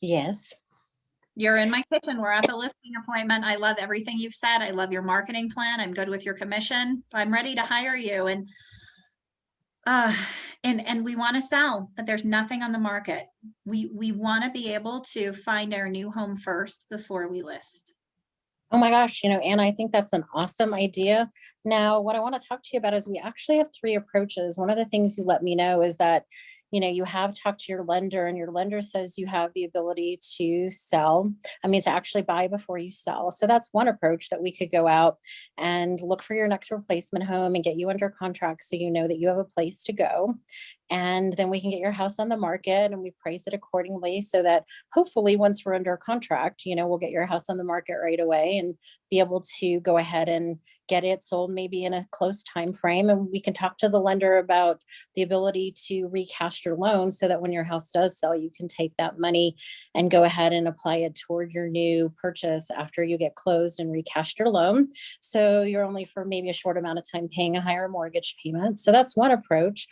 Yes. you're in my kitchen. We're at the listing appointment. I love everything you've said. I love your marketing plan. I'm good with your commission. I'm ready to hire you. And we want to sell, but there's nothing on the market. We want to be able to find our new home first before we list. Oh my gosh, Anna, I think that's an awesome idea. Now, what I want to talk to you about is we actually have 3 approaches. One of the things you let me know is that, you have talked to your lender, and your lender says you have the ability to to actually buy before you sell. So that's one approach, that we could go out and look for your next replacement home and get you under contract so you know that you have a place to go. And then we can get your house on the market and we price it accordingly, so that hopefully once we're under contract, we'll get your house on the market right away and be able to go ahead and get it sold maybe in a close time frame. And we can talk to the lender about the ability to recast your loan, so that when your house does sell, you can take that money and go ahead and apply it toward your new purchase after you get closed and recast your loan. So you're only for maybe a short amount of time paying a higher mortgage payment. So that's one approach.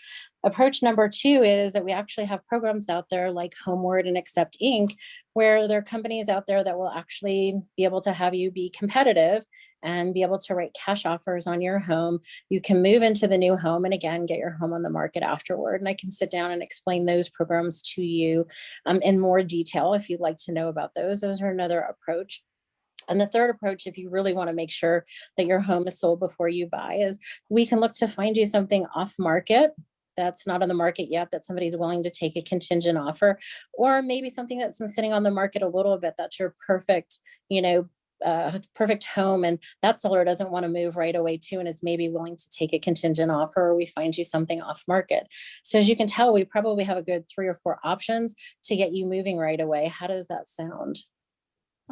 Approach number 2 is that we actually have programs out there like Homeward and Accept Inc., where there are companies out there that will actually be able to have you be competitive and be able to write cash offers on your home. You can move into the new home and again, get your home on the market afterward. And I can sit down and explain those programs to you in more detail if you'd like to know about those. Those are another approach. And the third approach, if you really want to make sure that your home is sold before you buy, is we can look to find you something off market that's not on the market yet, that somebody's willing to take a contingent offer, or maybe something that's been sitting on the market a little bit, that's your perfect, perfect home, and that seller doesn't want to move right away too, and is maybe willing to take a contingent offer, or we find you something off market. So as you can tell, we probably have a good 3 or 4 options to get you moving right away. How does that sound?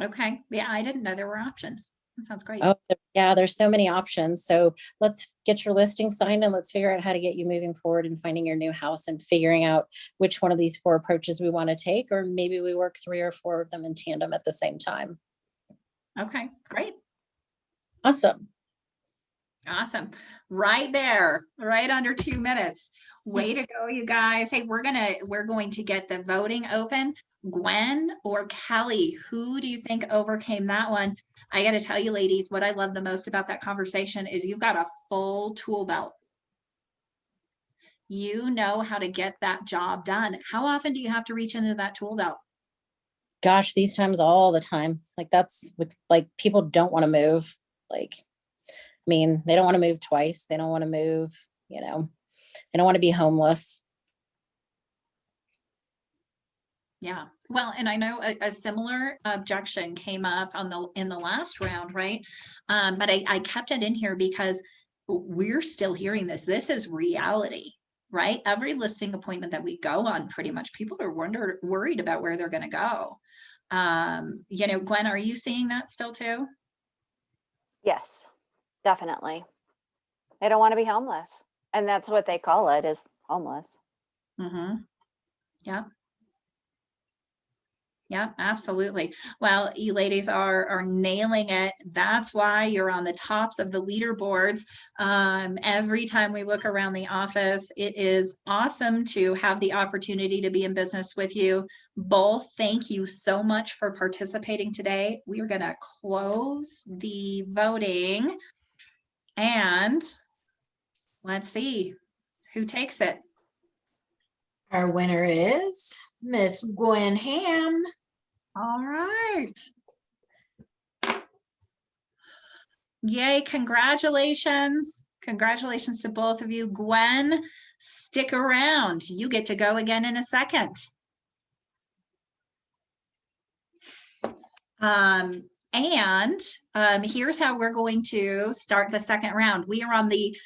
Okay. Yeah, I didn't know there were options. That sounds great. Oh, yeah, there's so many options. So let's get your listing signed and let's figure out how to get you moving forward and finding your new house and figuring out which one of these 4 approaches we want to take, or maybe we work 3 or 4 of them in tandem at the same time. Okay, great. Awesome. Awesome. Right there, right under 2 minutes. Way to go, you guys. Hey, we're going to get the voting open. Gwen or Kelly, who do you think overcame that one? I got to tell you, ladies, what I love the most about that conversation is you've got a full tool belt. You know how to get that job done. How often do you have to reach into that tool belt? Gosh, these times all the time. Like that's like people don't want to move. Like, I mean, they don't want to move twice. They don't want to move, they don't want to be homeless. Yeah. Well, and I know a similar objection came up in the last round, right? But I kept it in here because we're still hearing this. This is reality, right? Every listing appointment that we go on, pretty much people are worried about where they're going to go. Gwen, are you seeing that still too? Yes, definitely. They don't want to be homeless. And that's what they call it, is homeless. Mm-hmm. Yeah. Yeah, absolutely. Well, you ladies are nailing it. That's why you're on the tops of the leaderboards. Every time we look around the office, it is awesome to have the opportunity to be in business with you both. Thank you so much for participating today. We are going to close the voting and let's see who takes it. Our winner is Miss Gwen Ham. All right. Yay, congratulations. Congratulations to both of you. Gwen, stick around. You get to go again in a second. Here's how we're going to start the second round. We are on the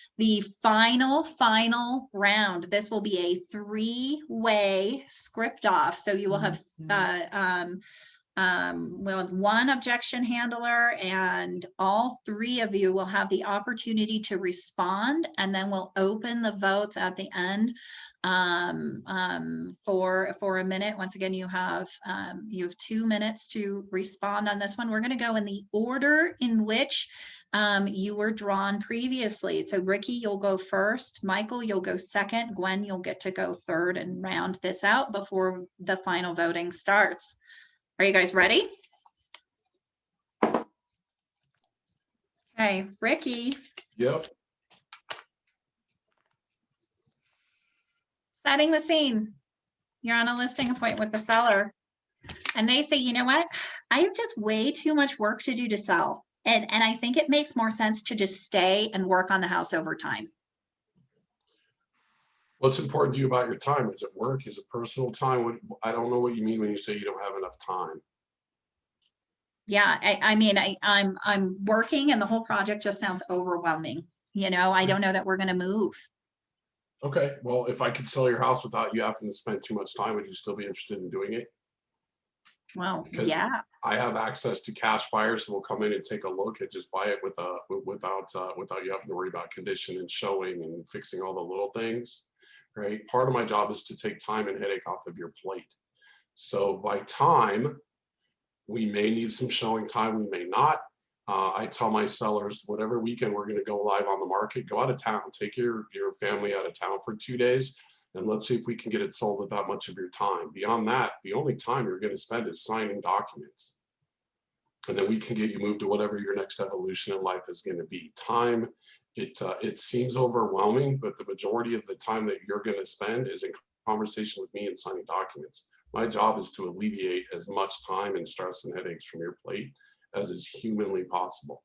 final round. This will be a three-way script off. So you will have we'll have one objection handler and all three of you will have the opportunity to respond, and then we'll open the votes at the end for a minute. Once again, you have 2 minutes to respond on this one. We're going to go in the order in which you were drawn previously. So Ricky, you'll go first. Michael, you'll go second. Gwen, you'll get to go third and round this out before the final voting starts. Are you guys ready? Okay, Ricky. Yep. Setting the scene. You're on a listing appointment with the seller. And they say, you know what? I have just way too much work to do to sell. And I think it makes more sense to just stay and work on the house over time. What's important to you about your time? Is it work? Is it personal time? I don't know what you mean when you say you don't have enough time. Yeah, I'm working and the whole project just sounds overwhelming. I don't know that we're going to move. Okay, well, if I could sell your house without you having to spend too much time, would you still be interested in doing it? Well, Because yeah. I have access to cash buyers who will come in and take a look and just buy it without you having to worry about condition and showing and fixing all the little things, right? Part of my job is to take time and headache off of your plate. So by time, we may need some showing time, we may not. I tell my sellers, whatever weekend we're going to go live on the market, go out of town, take your family out of town for 2 days, and let's see if we can get it sold without much of your time. Beyond that, the only time you're going to spend is signing documents. And then we can get you moved to whatever your next evolution in life is going to be. Time, it seems overwhelming, but the majority of the time that you're going to spend is in conversation with me and signing documents. My job is to alleviate as much time and stress and headaches from your plate as is humanly possible.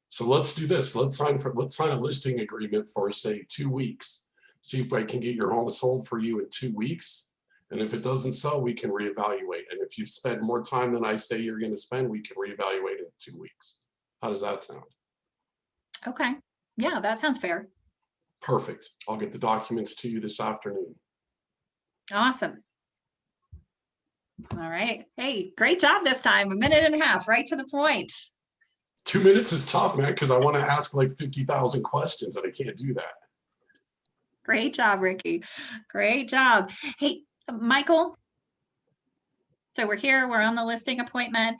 So let's do this. Let's sign a listing agreement for, say, 2 weeks. See if I can get your home sold for you in 2 weeks. And if it doesn't sell, we can reevaluate. And if you spend more time than I say you're going to spend, we can reevaluate in 2 weeks. How does that sound? Okay. Yeah, that sounds fair. Perfect. I'll get the documents to you this afternoon. Awesome. All right. Hey, great job this time. 1.5 minutes, right to the point. 2 minutes is tough, man, because I want to ask like 50,000 questions and I can't do that. Great job, Ricky. Great job. Hey, Michael. So we're here, we're on the listing appointment.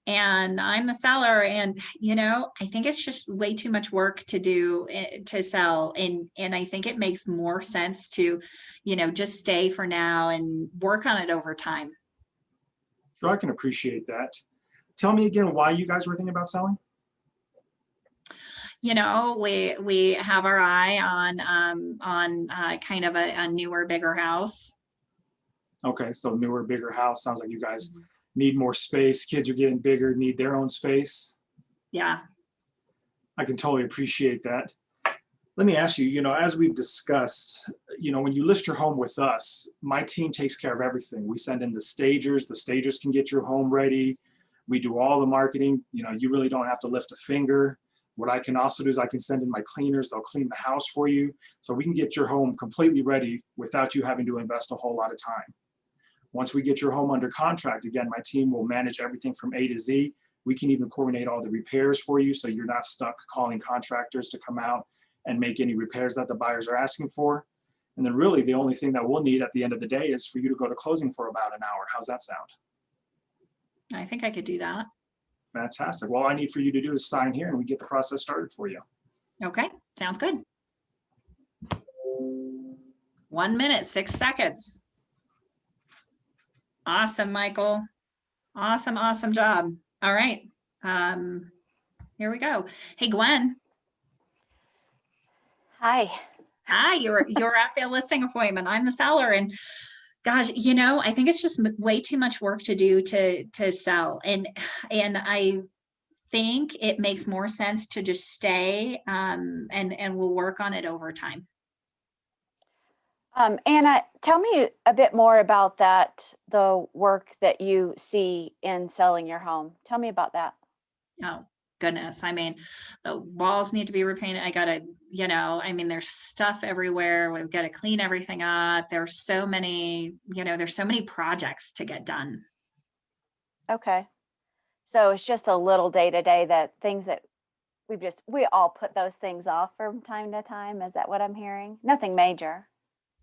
and I'm the seller, and I think it's just way too much work to do to sell, and I think it makes more sense to just stay for now and work on it over time. Sure, I can appreciate that. Tell me again why you guys were thinking about selling. We have our eye on kind of a newer, bigger house. Okay, so newer, bigger house. Sounds like you guys need more space. Kids are getting bigger, need their own space. Yeah. I can totally appreciate that. Let me ask you, as we've discussed, when you list your home with us, my team takes care of everything. We send in the stagers can get your home ready. We do all the marketing. You really don't have to lift a finger. What I can also do is I can send in my cleaners. They'll clean the house for you. So we can get your home completely ready without you having to invest a whole lot of time. Once we get your home under contract, again, my team will manage everything from A to Z. We can even coordinate all the repairs for you, so you're not stuck calling contractors to come out and make any repairs that the buyers are asking for. And then really the only thing that we'll need at the end of the day is for you to go to closing for about an hour. How's that sound? I think I could do that. Fantastic. Well, all I need for you to do is sign here and we get the process started for you. Okay, sounds good. 1 minute, 6 seconds. Awesome, Michael. Awesome job. All right. Here we go. Hey, Gwen. Hi. Hi, you're at the listing appointment. I'm the seller, and gosh, I think it's just way too much work to do to sell, and I think it makes more sense to just stay, and we'll work on it over time. Anna, tell me a bit more about that, the work that you see in selling your home. Tell me about that. Oh, goodness. I mean, the walls need to be repainted. I gotta, there's stuff everywhere. We've got to clean everything up. There's so many, there's so many projects to get done. Okay. So it's just a little day-to-day that things that we all put those things off from time to time. Is that what I'm hearing? Nothing major.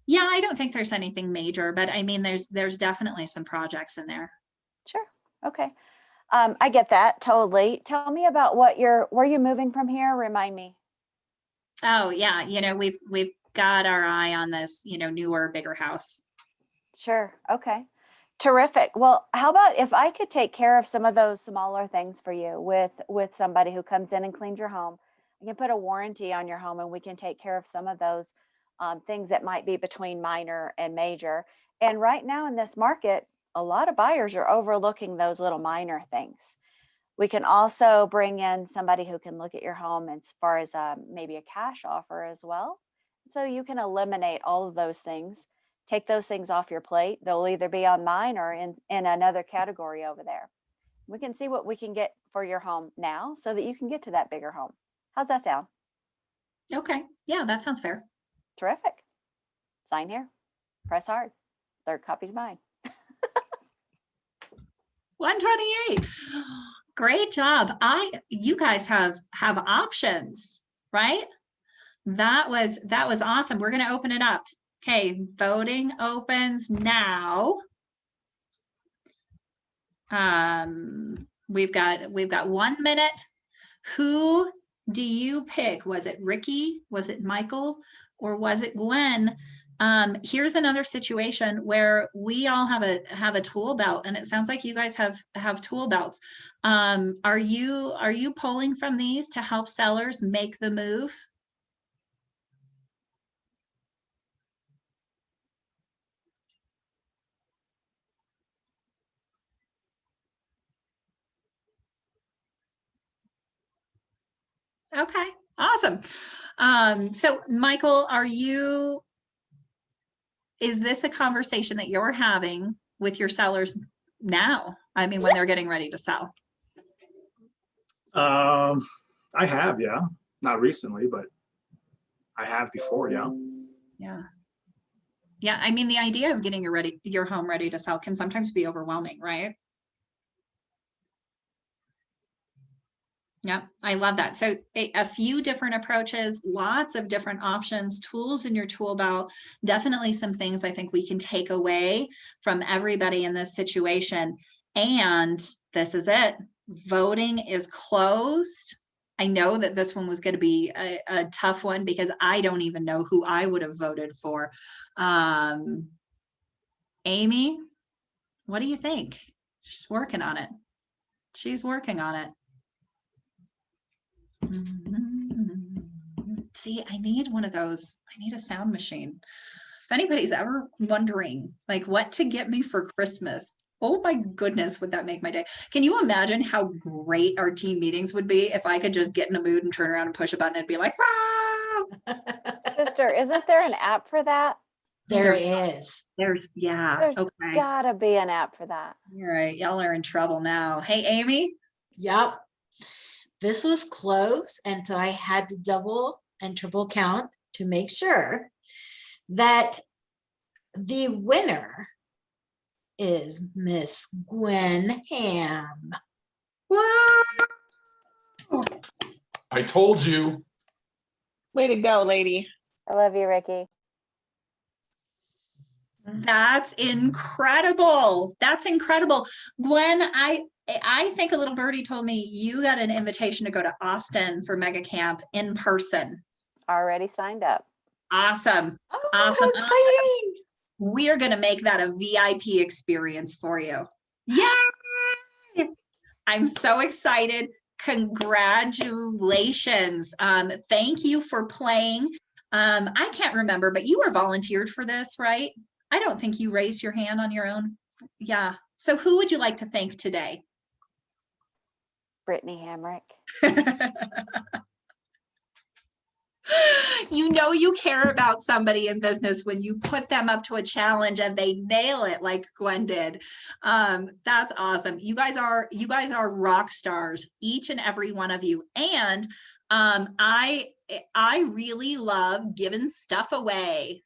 Yeah, I don't think there's anything major, but I mean, there's definitely some projects in there. Sure. Okay. I get that totally. Tell me about where you moving from here? Remind me. Oh yeah, we've got our eye on this, newer, bigger house. Sure. Okay. Terrific. Well, how about if I could take care of some of those smaller things for you with somebody who comes in and cleans your home. I can put a warranty on your home and we can take care of some of those things that might be between minor and major. And right now in this market, a lot of buyers are overlooking those little minor things. We can also bring in somebody who can look at your home as far as maybe a cash offer as well. So you can eliminate all of those things, take those things off your plate. They'll either be on mine or in another category over there. We can see what we can get for your home now so that you can get to that bigger home. How's that sound? Okay. Yeah, that sounds fair. Terrific. Sign here. Press hard. Third copy's mine. 128. Great job. You guys have options, right? That was awesome. We're going to open it up. Okay, voting opens now. We've got 1 minute. Who do you pick? Was it Ricky? Was it Michael? Or was it Gwen? Here's another situation where we all have a tool belt, and it sounds like you guys have tool belts. Are you pulling from these to help sellers make the move? Okay, awesome. So Michael, is this a conversation that you're having with your sellers now? I mean, when they're getting ready to sell? I have, yeah. Not recently, but I have before, yeah. Yeah. Yeah, I mean, the idea of getting your home ready to sell can sometimes be overwhelming, right? Yeah, I love that. So a few different approaches, lots of different options, tools in your tool belt, definitely some things I think we can take away from everybody in this situation. And this is it. voting is closed. I know that this one was going to be a tough one because I don't even know who I would have voted for. Amy, what do you think? She's working on it. She's working on it. See, I need one of those. I need a sound machine. If anybody's ever wondering, like, what to get me for Christmas, oh my goodness, would that make my day? Can you imagine how great our team meetings would be if I could just get in a mood and turn around and push a button and be like, "Rah!" Sister, isn't there an app for that? There is. There's, yeah, There's okay. gotta be an app for that. All right, y'all are in trouble now. Hey, Amy. Yep. This was close, and so I had to double and triple count to make sure that the winner is Miss Gwen Ham. Wow. I told you. Way to go, lady. I love you, Ricky. That's incredible. That's incredible. Gwen, I think a little birdie told me you got an invitation to go to Austin for Mega Camp in person. Already signed up. Awesome. Oh, Awesome. how exciting. We are going to make that a VIP experience for you. Yay! I'm so excited. Congratulations. Thank you for playing. I can't remember, but you were volunteered for this, right? I don't think you raised your hand on your own. Yeah. So who would you like to thank today? Brittany Hamrick. You know you care about somebody in business when you put them up to a challenge and they nail it like Gwen did. That's awesome. You guys are rock stars, each and every one of you. And I really love giving stuff away.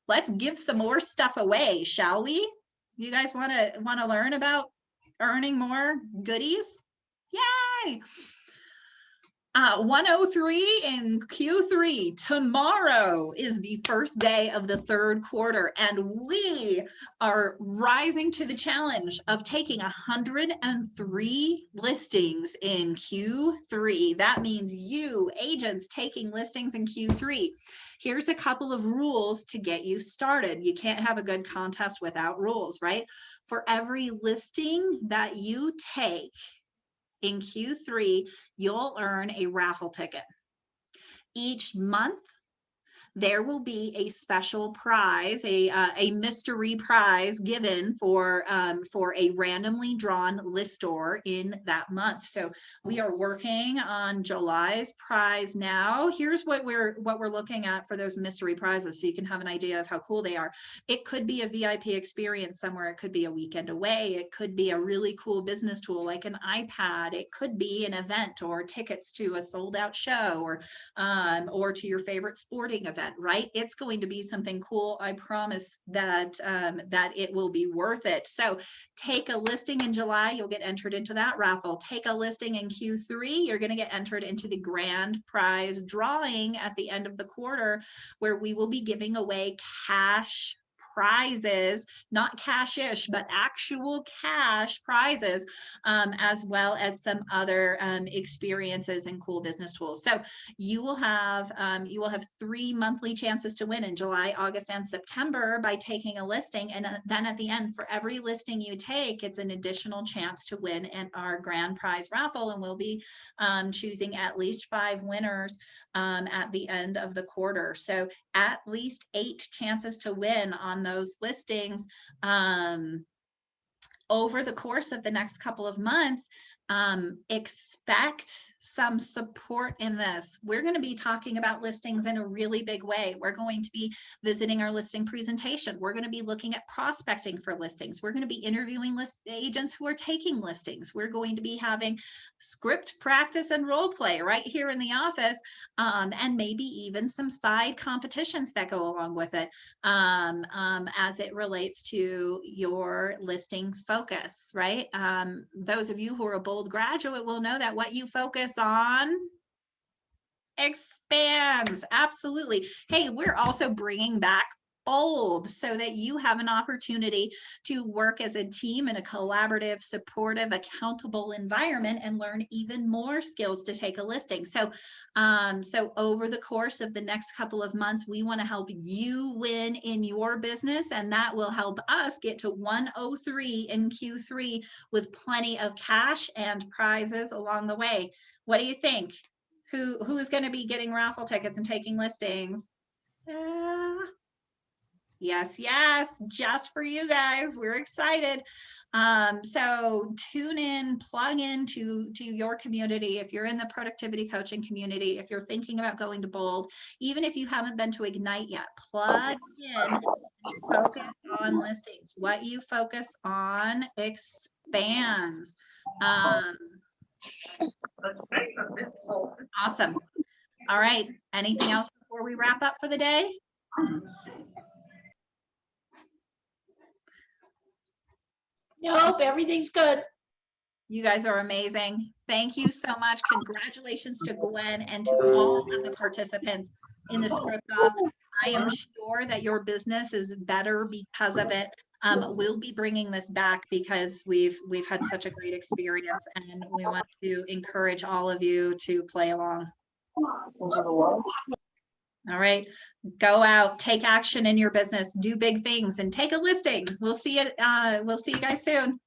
Let's give some more stuff away, shall we? You guys want to learn about earning more goodies? Yay! 103 in Q3. Tomorrow is the first day of the third quarter, and we are rising to the challenge of taking 103 listings in Q3. That means you, agents, taking listings in Q3. Here's a couple of rules to get you started. You can't have a good contest without rules, right? For every listing that you take, in Q3, you'll earn a raffle ticket. Each month, there will be a special prize, a mystery prize given for a randomly drawn listor in that month. So we are working on July's prize now. Here's what we're looking at for those mystery prizes, so you can have an idea of how cool they are. It could be a VIP experience somewhere. It could be a weekend away. It could be a really cool business tool like an iPad. It could be an event or tickets to a sold out show or to your favorite sporting event. Right? It's going to be something cool. I promise that it will be worth it. So take a listing in July, you'll get entered into that raffle. Take a listing in Q3, you're going to get entered into the grand prize drawing at the end of the quarter, where we will be giving away cash prizes, not cash-ish, but actual cash prizes, as well as some other experiences and cool business tools. So you will have 3 monthly chances to win in July, August, and September by taking a listing. And then at the end, for every listing you take, it's an additional chance to win in our grand prize raffle. And we'll be choosing at least 5 winners at the end of the quarter. So at least 8 chances to win on those listings over the course of the next couple of months. Expect some support in this. We're going to be talking about listings in a really big way. We're going to be visiting our listing presentation. We're going to be looking at prospecting for listings. We're going to be interviewing agents who are taking listings. We're going to be having script practice and role play right here in the office, and maybe even some side competitions that go along with it as it relates to your listing focus, right? Those of you who are a bold graduate will know that what you focus on expands. Absolutely. Hey, we're also bringing back bold so that you have an opportunity to work as a team in a collaborative, supportive, accountable environment and learn even more skills to take a listing. So, so over the course of the next couple of months, we want to help you win in your business, and that will help us get to 103 in Q3 with plenty of cash and prizes along the way. What do you think? Who's going to be getting raffle tickets and taking listings? Yes, yes, just for you guys. We're excited. So tune in, plug into your community. If you're in the productivity coaching community, if you're thinking about going to Bold, even if you haven't been to Ignite yet, plug in, focus on listings. What you focus on expands. Awesome. All right. Anything else before we wrap up for the day? Nope, everything's good. You guys are amazing. Thank you so much. Congratulations to Gwen and to all of the participants in the script off. I am sure that your business is better because of it. We'll be bringing this back because we've had such a great experience, and we want to encourage all of you to play along. All right, go out, take action in your business, do big things, and take a listing. We'll see you guys soon.